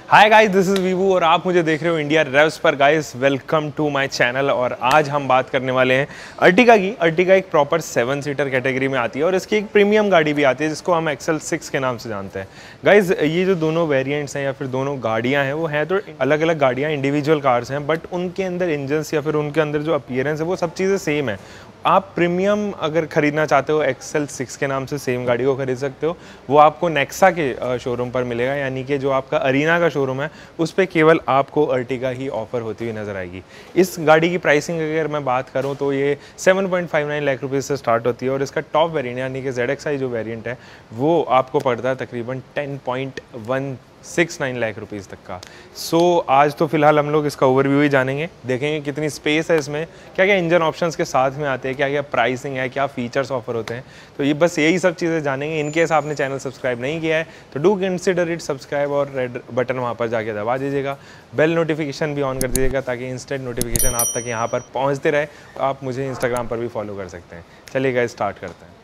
Hi guys, this is वीवू और आप मुझे देख रहे हो इंडिया रेव्स पर। Guys welcome to my channel. और आज हम बात करने वाले हैं अर्टिगा की। अर्टिगा एक प्रॉपर 7 सीटर कैटेगरी में आती है और इसकी एक प्रीमियम गाड़ी भी आती है जिसको हम XL6 के नाम से जानते हैं। गाइस ये जो दोनों वेरिएंट्स हैं या फिर दोनों गाड़ियाँ हैं वो हैं तो अलग अलग गाड़ियाँ, इंडिविजुअल कार्स हैं, बट उनके अंदर इंजन्स या फिर उनके अंदर जो अपीयरेंस है वो सब चीज़ें सेम है। आप प्रीमियम अगर ख़रीदना चाहते हो XL6 के नाम से सेम गाड़ी को खरीद सकते हो। वो आपको नेक्सा के शोरूम पर मिलेगा, यानी कि जो आपका अरीना का शोरूम है उस पर केवल आपको अर्टिगा ही ऑफर होती हुई नज़र आएगी। इस गाड़ी की प्राइसिंग अगर मैं बात करूं तो ये 7.59 लाख रुपये से स्टार्ट होती है और इसका टॉप वेरिएंट यानी कि ZXi जो वेरिएंट है वो आपको पड़ता है तकरीबन 10.169 लाख रुपीज़ तक का। आज तो फिलहाल हम लोग इसका ओवरव्यू ही जानेंगे, देखेंगे कितनी स्पेस है इसमें, क्या क्या इंजन ऑप्शंस के साथ में आते हैं, क्या क्या प्राइसिंग है, क्या फीचर्स ऑफर होते हैं। तो ये बस यही सब चीज़ें जानेंगे। इनकेस आपने चैनल सब्सक्राइब नहीं किया है तो डू कंसिडर इट सब्सक्राइब और रेड बटन वहाँ पर जाके दबा दीजिएगा। बेल नोटिफिकेशन भी ऑन कर दीजिएगा ताकि इंस्टेंट नोटिफिकेशन आप तक यहाँ पर पहुँचते रहे। तो आप मुझे इंस्टाग्राम पर भी फॉलो कर सकते हैं। चलिए गाइस स्टार्ट करते हैं।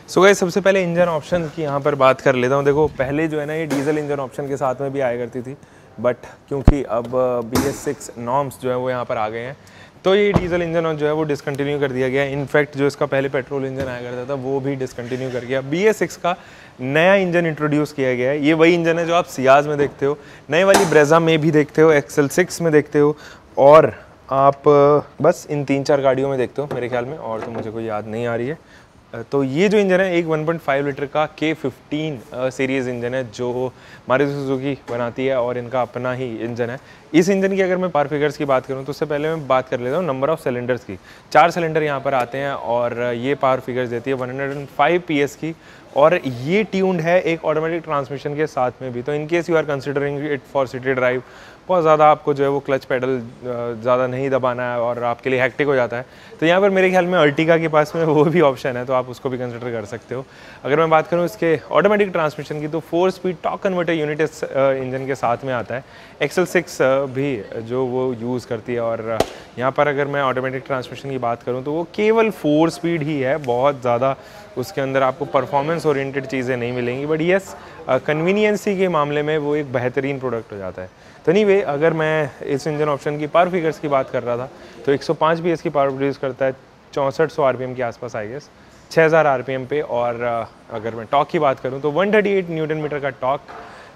सो गाइस सबसे पहले इंजन ऑप्शन की यहाँ पर बात कर लेता हूँ। देखो पहले जो है ना ये डीजल इंजन ऑप्शन के साथ में भी आया करती थी, बट क्योंकि अब BS6 नॉर्म्स जो है वो यहाँ पर आ गए हैं तो ये डीजल इंजन जो है वो डिसकंटिन्यू कर दिया गया है। इनफैक्ट जो इसका पहले पेट्रोल इंजन आया करता था वो भी डिसकंटिन्यू कर गया। BS6 का नया इंजन इंट्रोड्यूस किया गया है। ये वही इंजन है जो आप सियाज में देखते हो, नए वाली ब्रेजा में भी देखते हो, XL6 में देखते हो और आप बस इन 3-4 गाड़ियों में देखते हो मेरे ख्याल में, और तो मुझे कोई याद नहीं आ रही है। तो ये जो इंजन है एक 1.5 लीटर का K15 सीरीज़ इंजन है जो मारुति सुजुकी बनाती है और इनका अपना ही इंजन है। इस इंजन की अगर मैं पावर फिगर्स की बात करूं तो उससे पहले मैं बात कर लेता हूं नंबर ऑफ सिलेंडर्स की। 4 सिलेंडर यहाँ पर आते हैं और ये पावर फिगर्स देती है 105 PS की, और ये ट्यून्ड है एक ऑटोमेटिक ट्रांसमिशन के साथ में भी। तो in case you are considering it for city drive, बहुत ज़्यादा आपको जो है वो क्लच पेडल ज़्यादा नहीं दबाना है और आपके लिए हैक्टिक हो जाता है, तो यहाँ पर मेरे ख्याल में अर्टिगा के पास में वो भी ऑप्शन है, तो आप उसको भी कंसिडर कर सकते हो। अगर मैं बात करूँ इसके ऑटोमेटिक ट्रांसमिशन की तो 4 स्पीड टॉर्क कन्वर्टर यूनिट इस इंजन के साथ में आता है। XL6 भी जो वो यूज़ करती है, और यहाँ पर अगर मैं ऑटोमेटिक ट्रांसमिशन की बात करूँ तो वो केवल 4 स्पीड ही है, बहुत ज़्यादा उसके अंदर आपको परफॉर्मेंस ओरिएंटेड चीज़ें नहीं मिलेंगी, बट येस कन्वीनियंसी के मामले में वो एक बेहतरीन प्रोडक्ट हो जाता है। तो नहीं अगर मैं इस इंजन ऑप्शन की पावर फिगर्स की बात कर रहा था तो 105 PS की पावर प्रोड्यूस करता है 6400 RPM के आसपास आई गेस, 6000 RPM पे। और अगर मैं टॉर्क की बात करूं तो 138 न्यूटन मीटर का टॉर्क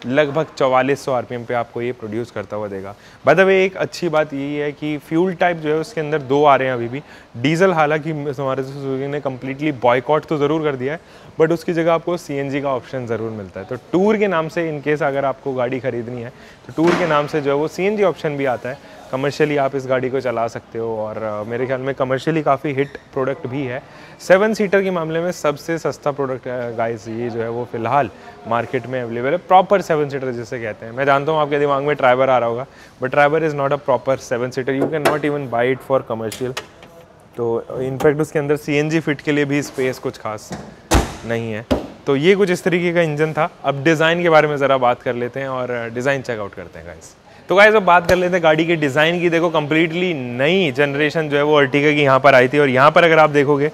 लगभग 4400 RPM पे आपको ये प्रोड्यूस करता हुआ देगा। बाय द वे एक अच्छी बात यही है कि फ्यूल टाइप जो है उसके अंदर 2 आ रहे हैं अभी भी। डीजल हालांकि हमारे सुजुकी ने कम्प्लीटली बॉयकॉट तो ज़रूर कर दिया है, बट उसकी जगह आपको CNG का ऑप्शन ज़रूर मिलता है। तो टूर के नाम से इनकेस अगर आपको गाड़ी खरीदनी है तो टूर के नाम से जो है वो CNG ऑप्शन भी आता है। कमर्शियली आप इस गाड़ी को चला सकते हो और मेरे ख्याल में कमर्शियली काफ़ी हिट प्रोडक्ट भी है। 7 सीटर के मामले में सबसे सस्ता प्रोडक्ट गाइस ये जो है वो फिलहाल मार्केट में अवेलेबल है, प्रॉपर 7 सीटर जिसे कहते हैं। मैं जानता हूँ आपके दिमाग में ट्राइबर आ रहा होगा, but Triber is not a proper 7 seater, you can not even by it for commercial. तो इनफैक्ट उसके अंदर CNG फिट के लिए भी स्पेस कुछ खास नहीं है। तो ये कुछ इस तरीके का इंजन था। अब डिज़ाइन के बारे में ज़रा बात कर लेते हैं और डिज़ाइन चेकआउट करते हैं गाइस। तो गाइस अब बात कर लेते हैं गाड़ी के डिज़ाइन की। देखो कंप्लीटली नई जनरेशन जो है वो अर्टिगा की यहाँ पर आई थी, और यहाँ पर अगर आप देखोगे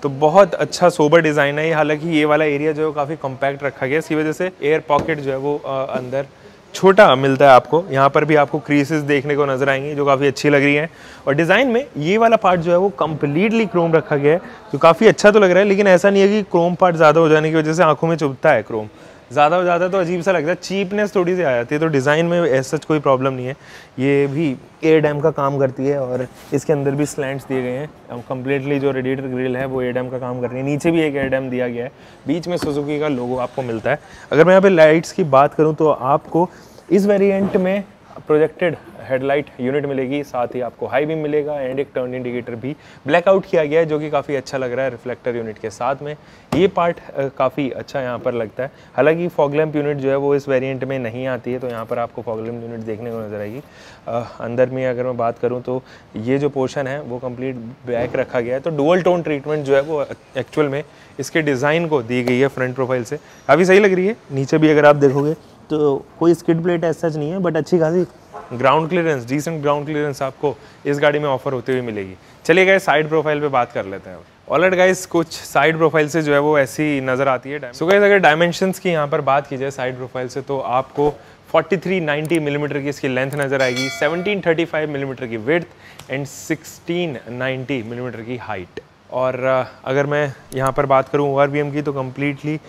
तो बहुत अच्छा सोबर डिज़ाइन है। हालांकि ये वाला एरिया जो है काफ़ी कॉम्पैक्ट रखा गया, इसी वजह से एयर पॉकेट जो है वो अंदर छोटा मिलता है आपको। यहाँ पर भी आपको क्रीसेस देखने को नजर आएंगी जो काफ़ी अच्छी लग रही हैं, और डिज़ाइन में ये वाला पार्ट जो है वो कम्प्लीटली क्रोम रखा गया है जो काफ़ी अच्छा तो लग रहा है। लेकिन ऐसा नहीं है कि क्रोम पार्ट ज़्यादा हो जाने की वजह से आंखों में चुभता है। क्रोम ज़्यादा हो जाता है तो अजीब सा लगता है, चीपनेस थोड़ी सी आ जाती है। तो डिज़ाइन में ऐसा कोई प्रॉब्लम नहीं है। ये भी एयर डैम का काम करती है और इसके अंदर भी स्लैंट्स दिए गए हैं। कम्प्लीटली जो रेडिएटर ग्रिल है वो एयर डैम का काम कर रही है। नीचे भी एक एयर डैम दिया गया है, बीच में सुजुकी का लोगो आपको मिलता है। अगर मैं यहाँ पे लाइट्स की बात करूँ तो आपको इस वेरिएंट में प्रोजेक्टेड हेडलाइट यूनिट मिलेगी, साथ ही आपको हाई बीम मिलेगा एंड एक टर्न इंडिकेटर भी ब्लैकआउट किया गया है जो कि काफ़ी अच्छा लग रहा है रिफ्लेक्टर यूनिट के साथ में। ये पार्ट काफ़ी अच्छा यहाँ पर लगता है। हालांकि फॉग लैंप यूनिट जो है वो इस वेरिएंट में नहीं आती है, तो यहाँ पर आपको फॉग लैंप यूनिट देखने को नजर आएगी। अंदर में अगर मैं बात करूँ तो ये जो पोर्शन है वो कंप्लीट ब्लैक रखा गया है। तो डुअल टोन ट्रीटमेंट जो है वो एक्चुअल में इसके डिज़ाइन को दी गई है फ्रंट प्रोफाइल से, काफ़ी सही लग रही है। नीचे भी अगर आप देखोगे तो कोई स्किड प्लेट ऐसा नहीं है, बट अच्छी खासी ground clearance, decent ground clearance आपको इस गाड़ी में ऑफर होती हुई मिलेगी। चलिए गए साइड प्रोफाइल पे बात कर लेते हैं। ऑलराइट गाइस, कुछ साइड प्रोफाइल से जो है वो ऐसी नज़र आती है। सो गाइस, अगर डायमेंशंस की यहाँ पर बात की जाए साइड प्रोफाइल से, तो आपको 4390 मिलीमीटर की इसकी लेंथ नज़र आएगी, 1735 मिलीमीटर की विड्थ एंड 1690 मिलीमीटर की हाइट। और अगर मैं यहाँ पर बात करूँ ORVM की, तो कम्प्लीटली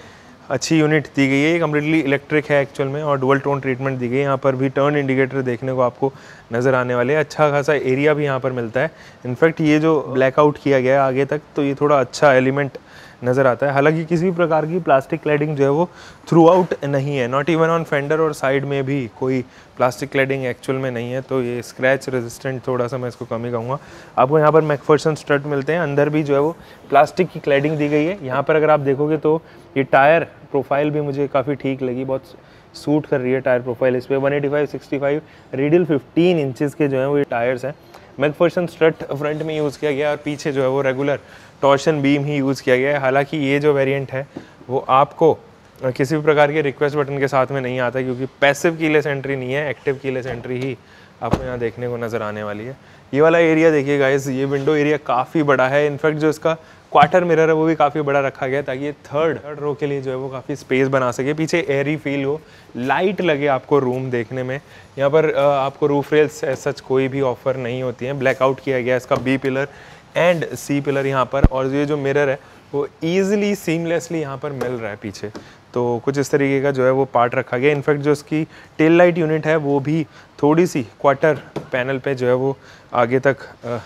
अच्छी यूनिट दी गई है। ये कम्प्लीटली इलेक्ट्रिक है एक्चुअल में, और डुअल टोन ट्रीटमेंट दी गई है। यहाँ पर भी टर्न इंडिकेटर देखने को आपको नज़र आने वाले हैं। अच्छा खासा एरिया भी यहाँ पर मिलता है। इनफैक्ट ये जो ब्लैकआउट किया गया है आगे तक, तो ये थोड़ा अच्छा एलिमेंट नज़र आता है। हालांकि किसी भी प्रकार की प्लास्टिक क्लैडिंग जो है वो थ्रू आउट नहीं है, नॉट इवन ऑन फेंडर, और साइड में भी कोई प्लास्टिक क्लैडिंग एक्चुअल में नहीं है। तो ये स्क्रैच रेजिस्टेंट थोड़ा सा मैं इसको कम ही कहूँगा। आपको यहाँ पर मैकफर्सन स्ट्रट मिलते हैं, अंदर भी जो है वो प्लास्टिक की क्लैडिंग दी गई है। यहाँ पर अगर आप देखोगे तो ये टायर प्रोफाइल भी मुझे काफ़ी ठीक लगी, बहुत सूट कर रही है टायर प्रोफाइल इस पर। 185/65 रेडियल 15 इंचज़ के जो है वो ये टायर्स हैं। मैकफर्सन स्ट्रट फ्रंट में यूज़ किया गया, और पीछे जो है वो रेगुलर टॉर्शन बीम ही यूज़ किया गया है। हालांकि ये जो वेरिएंट है वो आपको किसी भी प्रकार के रिक्वेस्ट बटन के साथ में नहीं आता, क्योंकि पैसिव कीलेस एंट्री नहीं है, एक्टिव कीलेस एंट्री ही आपको यहाँ देखने को नज़र आने वाली है। ये वाला एरिया देखिए गाइस, ये विंडो एरिया काफ़ी बड़ा है। इनफैक्ट जो इसका क्वार्टर मिरर है वो भी काफ़ी बड़ा रखा गया है, ताकि ये थर्ड रो के लिए जो है वो काफ़ी स्पेस बना सके, पीछे एयरी फील हो, लाइट लगे आपको रूम देखने में। यहाँ पर आपको रूफ रेल्स सच कोई भी ऑफर नहीं होती हैं। ब्लैकआउट किया गया इसका B pillar and C pillar यहाँ पर, और ये जो मिरर है वो ईजिली सीमलेसली यहाँ पर मिल रहा है पीछे। तो कुछ इस तरीके का जो है वो पार्ट रखा गया। इनफैक्ट जो इसकी टेल लाइट यूनिट है वो भी थोड़ी सी क्वार्टर पैनल पे जो है वो आगे तक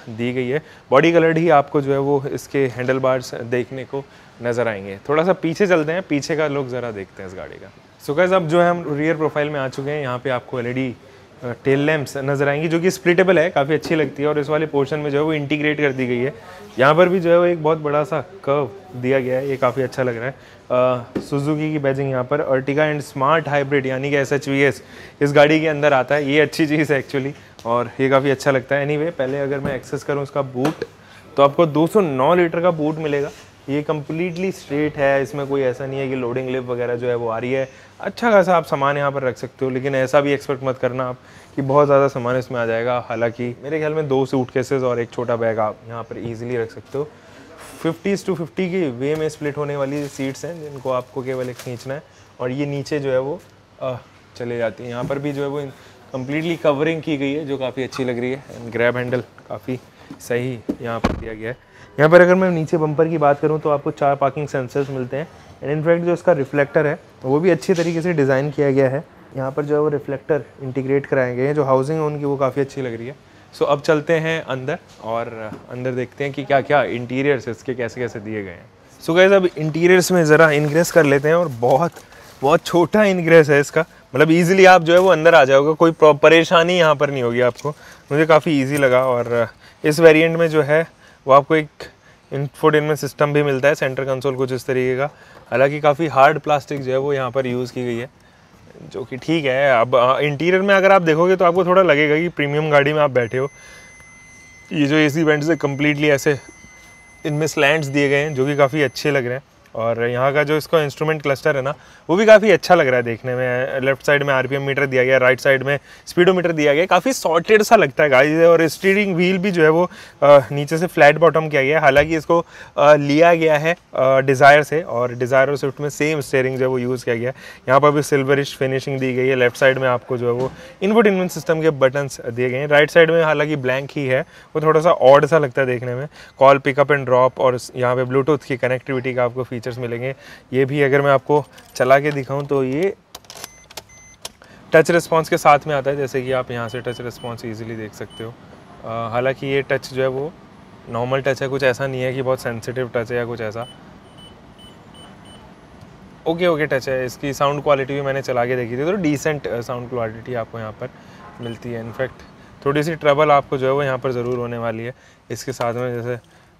दी गई है। बॉडी कलर्ड ही आपको जो है वो इसके हैंडल बार्स देखने को नज़र आएंगे। थोड़ा सा पीछे चलते हैं, पीछे का लुक ज़रा देखते हैं इस गाड़ी का। सो गाइस, अब जो है हम रियर प्रोफाइल में आ चुके हैं। यहाँ पे आपको LED टेल लैंप्स नज़र आएंगी, जो कि स्प्लिटेबल है, काफ़ी अच्छी लगती है, और इस वाले पोर्शन में जो है वो इंटीग्रेट कर दी गई है। यहाँ पर भी जो है वो एक बहुत बड़ा सा कर्व दिया गया है, ये काफ़ी अच्छा लग रहा है। सुजुकी की बैजिंग यहाँ पर, अर्टिगा एंड स्मार्ट हाइब्रिड यानी कि SHVS इस गाड़ी के अंदर आता है। ये अच्छी चीज़ है एक्चुअली, और ये काफ़ी अच्छा लगता है। एनीवे, पहले अगर मैं एक्सेस करूँ इसका बूट, तो आपको 209 लीटर का बूट मिलेगा। ये कम्प्लीटली स्ट्रेट है, इसमें कोई ऐसा नहीं है कि लोडिंग लिप वगैरह जो है वो आ रही है। अच्छा खासा आप सामान यहाँ पर रख सकते हो, लेकिन ऐसा भी एक्सपेक्ट मत करना आप कि बहुत ज़्यादा सामान इसमें आ जाएगा। हालांकि मेरे ख्याल में 2 सूटकेसेस और एक छोटा बैग आप यहाँ पर ईजिली रख सकते हो। 50:50 की वे में स्प्लिट होने वाली सीट्स हैं, जिनको आपको केवल एक खींचना है, और ये नीचे जो है वो चले जाती है। यहाँ पर भी जो है वो कम्प्लीटली कवरिंग की गई है, जो काफ़ी अच्छी लग रही है। एंड ग्रैब हैंडल काफ़ी सही यहाँ पर दिया गया है। यहाँ पर अगर मैं नीचे बम्पर की बात करूँ, तो आपको 4 पार्किंग सेंसर्स मिलते हैं। एंड इनफैक्ट जो इसका रिफ्लेक्टर है वो भी अच्छी तरीके से डिज़ाइन किया गया है। यहाँ पर जो है वो रिफ्लेक्टर इंटीग्रेट कराए गए हैं। जो हाउसिंग है उनकी वो काफ़ी अच्छी लग रही है। सो अब चलते हैं अंदर, और अंदर देखते हैं कि क्या क्या इंटीरियर्स इसके कैसे कैसे दिए गए हैं। सो गाइस, अब इंटीरियर्स में ज़रा इनग्रेस कर लेते हैं, और बहुत छोटा इनग्रेस है इसका, मतलब ईजिली आप जो है वो अंदर आ जाओगे, कोई परेशानी यहाँ पर नहीं होगी आपको। मुझे काफ़ी ईजी लगा। और इस वेरिएंट में जो है वो आपको एक इंफोटेनमेंट सिस्टम भी मिलता है, सेंटर कंसोल कुछ इस तरीके का। हालांकि काफ़ी हार्ड प्लास्टिक जो है वो यहाँ पर यूज़ की गई है, जो कि ठीक है। अब इंटीरियर में अगर आप देखोगे तो आपको थोड़ा लगेगा कि प्रीमियम गाड़ी में आप बैठे हो। ये जो AC वेंट्स है कम्प्लीटली ऐसे इनमें स्लैंट्स दिए गए हैं, जो कि काफ़ी अच्छे लग रहे हैं। और यहाँ का जो इसका इंस्ट्रूमेंट क्लस्टर है ना, वो भी काफ़ी अच्छा लग रहा है देखने में। लेफ्ट साइड में RPM मीटर दिया गया, राइट साइड में स्पीडोमीटर दिया गया, काफ़ी सॉर्टेड सा लगता है गाइस। और स्टीयरिंग व्हील भी जो है वो नीचे से फ्लैट बॉटम किया गया है। हालांकि इसको लिया गया है डिज़ायर से, और डिज़ायर और स्विफ्ट में सेम स्टीयरिंग जो है वो यूज़ किया गया है। यहाँ पर भी सिल्वरिश फिनिशिंग दी गई है। लेफ्ट साइड में आपको जो है वो इंफोटेनमेंट सिस्टम के बटन्स दिए गए हैं। राइट साइड में हालांकि ब्लैंक ही है, वो थोड़ा सा ऑड सा लगता है देखने में। कॉल पिकअप एंड ड्रॉप, और यहाँ पे ब्लूटूथ की कनेक्टिविटी का आपको फीचर्स मिलेंगे। ये भी अगर मैं आपको चला के दिखाऊं तो ये टच रिस्पॉन्स के साथ में आता है, जैसे कि आप यहाँ से टच रिस्पॉन्स इजीली देख सकते हो। हालांकि ये टच जो है वो नॉर्मल टच है, कुछ ऐसा नहीं है कि बहुत सेंसिटिव टच है या कुछ ऐसा। ओके टच है। इसकी साउंड क्वालिटी भी मैंने चला के देखी थी, तो डिसेंट साउंड क्वालिटी आपको यहाँ पर मिलती है। इनफैक्ट थोड़ी सी ट्रबल आपको जो है वो यहाँ पर ज़रूर होने वाली है इसके साथ में। जैसे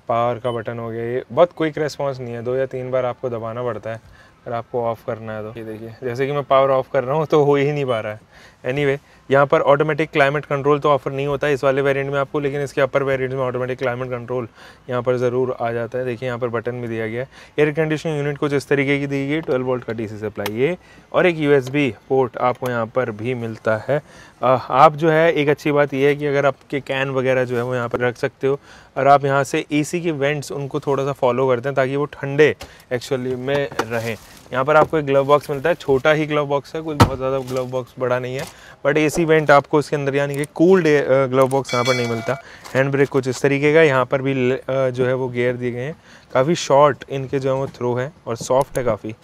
पावर का बटन हो गया, ये बहुत क्विक रेस्पॉन्स नहीं है, 2 या 3 बार आपको दबाना पड़ता है। अगर आपको ऑफ़ करना है तो ये देखिए, जैसे कि मैं पावर ऑफ़ कर रहा हूँ तो हो ही नहीं पा रहा है। एनीवे, यहाँ पर ऑटोमेटिक क्लाइमेट कंट्रोल तो ऑफर नहीं होता है इस वाले वेरिएंट में आपको, लेकिन इसके अपर वेरिएंट में ऑटोमेटिक क्लाइमेट कंट्रोल यहाँ पर ज़रूर आ जाता है। देखिए यहाँ पर बटन भी दिया गया है। एयर कंडीशनिंग यूनिट कुछ इस तरीके की दी गई, 12 वोल्ट का डीसी सप्लाई ये, और एक यूएसबी पोर्ट आपको यहाँ पर भी मिलता है। आप जो है, एक अच्छी बात यह है कि अगर आपके कैन वगैरह जो है वो यहाँ पर रख सकते हो, और आप यहाँ से एसी की वेंट्स उनको थोड़ा सा फॉलो करते हैं ताकि वो ठंडे एक्चुअली में रहें। यहाँ पर आपको एक ग्लव बॉक्स मिलता है, छोटा ही ग्लव बॉक्स है, कुछ बहुत ज़्यादा ग्लव बॉक्स बड़ा नहीं है, बट एसी वेंट आपको इसके अंदर, यानी कि कूल्ड ग्लव बॉक्स यहाँ पर नहीं मिलता। हैंड ब्रेक कुछ इस तरीके का, यहाँ पर भी जो है वो गियर दिए गए हैं, काफ़ी शॉर्ट इनके जो है वो थ्रो है और सॉफ्ट है काफ़ी,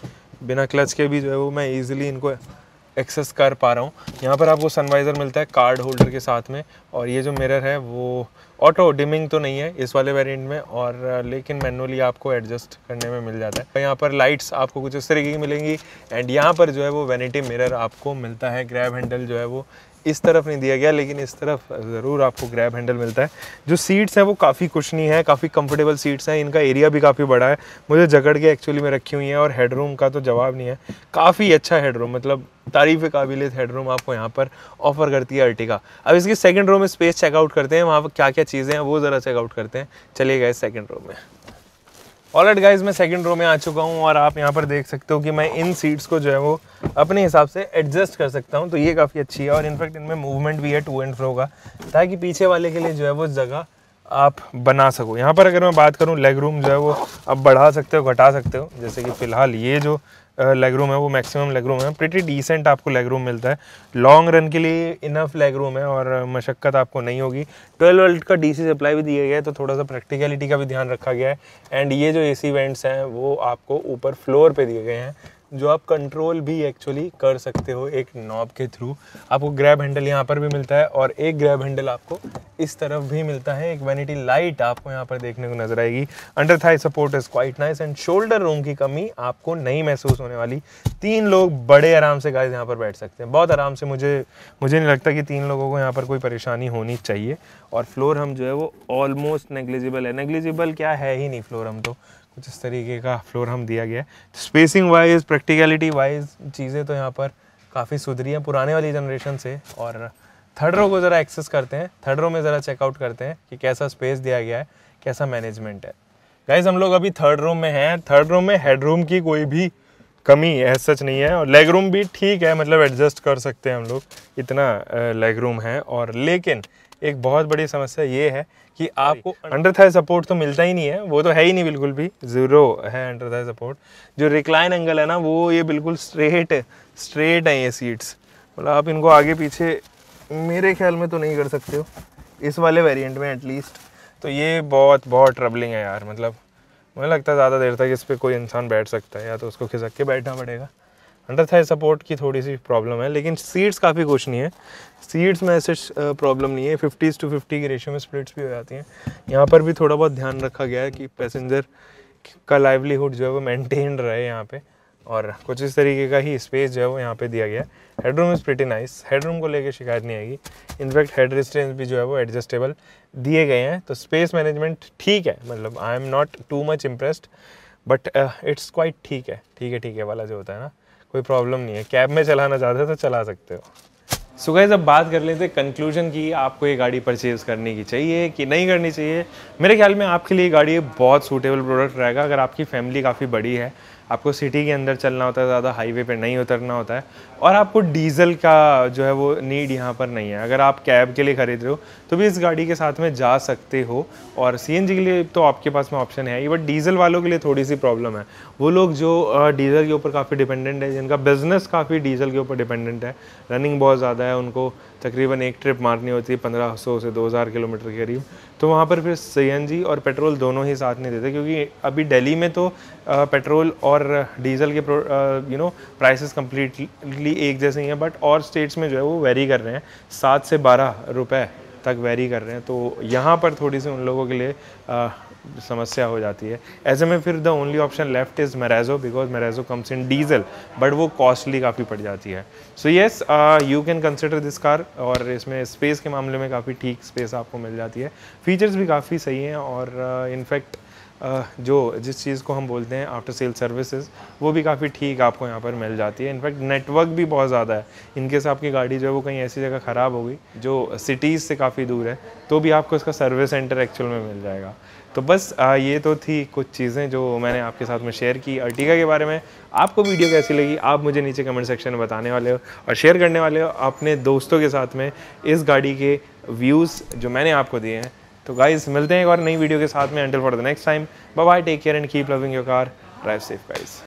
बिना क्लच के भी जो है वो मैं ईजिली इनको एक्सेस कर पा रहा हूँ। यहाँ पर आपको सनवाइज़र मिलता है कार्ड होल्डर के साथ में, और ये जो मिरर है वो ऑटो डिमिंग तो नहीं है इस वाले वेरिएंट में, और लेकिन मैनुअली आपको एडजस्ट करने में मिल जाता है। यहाँ पर लाइट्स आपको कुछ इस तरीके की मिलेंगी, एंड यहाँ पर जो है वो वैनिटी मिरर आपको मिलता है। ग्रैब हैंडल जो है वो इस तरफ नहीं दिया गया, लेकिन इस तरफ ज़रूर आपको ग्रैब हैंडल मिलता है। जो सीट्स हैं वो काफ़ी कुशनी है, काफ़ी कंफर्टेबल सीट्स हैं, इनका एरिया भी काफ़ी बड़ा है, मुझे जकड़ के एक्चुअली में रखी हुई हैं, और हेडरूम का तो जवाब नहीं है, काफ़ी अच्छा हेडरूम, मतलब तारीफ़ काबिलियत हेडरूम आपको यहाँ पर ऑफर करती है अर्टिगा। अब इसकी सेकंड रो में स्पेस चेकआउट करते हैं, वहाँ पर क्या क्या चीज़ें हैं वो ज़रा चेकआउट करते हैं। चलिए गाइस सेकंड रो में। ऑलराइट गाइस, मैं सेकंड रो में आ चुका हूँ, और आप यहाँ पर देख सकते हो कि मैं इन सीट्स को जो है वो अपने हिसाब से एडजस्ट कर सकता हूँ, तो ये काफ़ी अच्छी है, और इनफैक्ट इनमें मूवमेंट भी है टू एंड फ्रो का, ताकि पीछे वाले के लिए जो है वो जगह आप बना सको। यहाँ पर अगर मैं बात करूँ, लेग रूम जो है वो आप बढ़ा सकते हो, घटा सकते हो, जैसे कि फ़िलहाल ये जो लेग रूम है वो मैक्सिमम लेग रूम है, प्रिटी डिसेंट आपको लेग रूम मिलता है, लॉन्ग रन के लिए इनफ लेग रूम है, और मशक्क़त आपको नहीं होगी। 12 वोल्ट का डीसी सप्लाई भी दिया गया है, तो थोड़ा सा प्रैक्टिकलिटी का भी ध्यान रखा गया है। एंड ये जो एसी वेंट्स हैं वो आपको ऊपर फ्लोर पे दिए गए हैं, जो आप कंट्रोल भी एक्चुअली कर सकते हो एक नॉब के थ्रू। आपको ग्रैब हैंडल यहाँ पर भी मिलता है, और एक ग्रैब हैंडल आपको इस तरफ भी मिलता है। एक वैनिटी लाइट आपको यहाँ पर देखने को नजर आएगी। Under Thai support is quite nice, and shoulder room की कमी आपको नहीं महसूस होने वाली। 3 लोग बड़े आराम से गाइस यहाँ पर बैठ सकते हैं, बहुत आराम से। मुझे नहीं लगता कि 3 लोगों को यहाँ पर कोई परेशानी होनी चाहिए। और फ्लोर हम जो है वो ऑलमोस्ट नेग्लिजिबल है, नेग्लिजिबल क्या है ही नहीं, फ्लोर हम तो कुछ इस तरीके का फ्लोर हम दिया गया है। स्पेसिंग वाइज, प्रैक्टिकलिटी वाइज चीज़ें तो यहाँ पर काफ़ी सुधरी हैं पुराने वाली जनरेशन से। और थर्ड रो को ज़रा एक्सेस करते हैं, थर्ड रो में ज़रा चेकआउट करते हैं कि कैसा स्पेस दिया गया है, कैसा मैनेजमेंट है। गाइज हम लोग अभी थर्ड रो में हैं। थर्ड रो में हेडरूम की कोई भी कमी है सच नहीं है, और लेग रूम भी ठीक है, मतलब एडजस्ट कर सकते हैं हम लोग, इतना लेग रूम है। और लेकिन एक बहुत बड़ी समस्या ये है कि आपको अंडर थाई सपोर्ट तो मिलता ही नहीं है, वो तो है ही नहीं, बिल्कुल भी ज़ीरो है अंडर थाई सपोर्ट। जो रिक्लाइन एंगल है ना वो ये बिल्कुल स्ट्रेट है ये सीट्स, मतलब आप इनको आगे पीछे मेरे ख्याल में तो नहीं कर सकते हो इस वाले वेरिएंट में एटलीस्ट। तो ये बहुत ट्रबलिंग है यार, मतलब मुझे लगता है ज़्यादा देर तक इस पर कोई इंसान बैठ सकता है, या तो उसको खिसक के बैठना पड़ेगा। अंडर थाई सपोर्ट की थोड़ी सी प्रॉब्लम है, लेकिन सीट्स काफ़ी कुछ नहीं है, सीट्स में ऐसे प्रॉब्लम नहीं है। 50:50 की रेशियो में स्प्लिट्स भी हो जाती हैं। यहाँ पर भी थोड़ा बहुत ध्यान रखा गया है कि पैसेंजर का लाइवलीहुड जो है वो मेंटेन रहे यहाँ पे, और कुछ इस तरीके का ही स्पेस जो है वो यहाँ पे दिया गया है। Headroom is pretty nice, headroom को लेके शिकायत नहीं आएगी। इनफैक्ट हेड रिस्ट्रेंस भी जो है वो एडजस्टेबल दिए गए हैं, तो स्पेस मैनेजमेंट ठीक है, मतलब I am not too much impressed, but it's quite ठीक है वाला जो होता है ना, कोई प्रॉब्लम नहीं है। कैब में चलाना चाहते हो तो चला सकते हो। सो गाइस, अब बात कर लेते हैं कंक्लूजन की, आपको ये गाड़ी परचेज़ करनी की चाहिए कि नहीं करनी चाहिए। मेरे ख्याल में आपके लिए गाड़ी बहुत सूटेबल प्रोडक्ट रहेगा अगर आपकी फैमिली काफ़ी बड़ी है, आपको सिटी के अंदर चलना होता है, ज़्यादा हाईवे पे नहीं उतरना होता है, और आपको डीजल का जो है वो नीड यहाँ पर नहीं है। अगर आप कैब के लिए ख़रीद रहे हो तो भी इस गाड़ी के साथ में जा सकते हो, और सीएनजी के लिए तो आपके पास में ऑप्शन है ही, बट डीजल वालों के लिए थोड़ी सी प्रॉब्लम है। वो लोग जो डीजल के ऊपर काफ़ी डिपेंडेंट है, जिनका बिजनेस काफ़ी डीजल के ऊपर डिपेंडेंट है, रनिंग बहुत ज़्यादा है, उनको तकरीबन एक ट्रिप मारनी होती है 1500 से 2000 किलोमीटर के करीब, तो वहाँ पर फिर सीएनजी और पेट्रोल दोनों ही साथ नहीं देते, क्योंकि अभी दिल्ली में तो पेट्रोल और डीजल के प्राइसेस कम्प्लीटली एक जैसे ही हैं, बट और स्टेट्स में जो है वो वेरी कर रहे हैं, 7 से 12 रुपए तक वेरी कर रहे हैं, तो यहाँ पर थोड़ी सी उन लोगों के लिए समस्या हो जाती है। ऐसे में फिर the only option left is Marazzo, because Marazzo comes in diesel, but वो कॉस्टली काफ़ी पड़ जाती है। So yes, you can consider this car, और इसमें स्पेस के मामले में काफ़ी ठीक स्पेस आपको मिल जाती है, फीचर्स भी काफ़ी सही हैं, और इनफैक्ट जो जिस चीज़ को हम बोलते हैं आफ्टर सेल सर्विसेज, वो भी काफ़ी ठीक आपको यहाँ पर मिल जाती है। इनफैक्ट नेटवर्क भी बहुत ज़्यादा है। इनकेस आपकी गाड़ी जो है वो कहीं ऐसी जगह ख़राब हो गई जो सिटीज़ से काफ़ी दूर है, तो भी आपको इसका सर्विस सेंटर एक्चुअल में मिल जाएगा। तो बस ये तो थी कुछ चीज़ें जो मैंने आपके साथ में शेयर की अर्टिगा के बारे में। आपको वीडियो कैसी लगी आप मुझे नीचे कमेंट सेक्शन में बताने वाले हो और शेयर करने वाले हो अपने दोस्तों के साथ में इस गाड़ी के व्यूज़ जो मैंने आपको दिए हैं। तो गाइस मिलते हैं एक और नई वीडियो के साथ में। Until for the next time, bye bye, take care and keep loving your car, drive safe guys.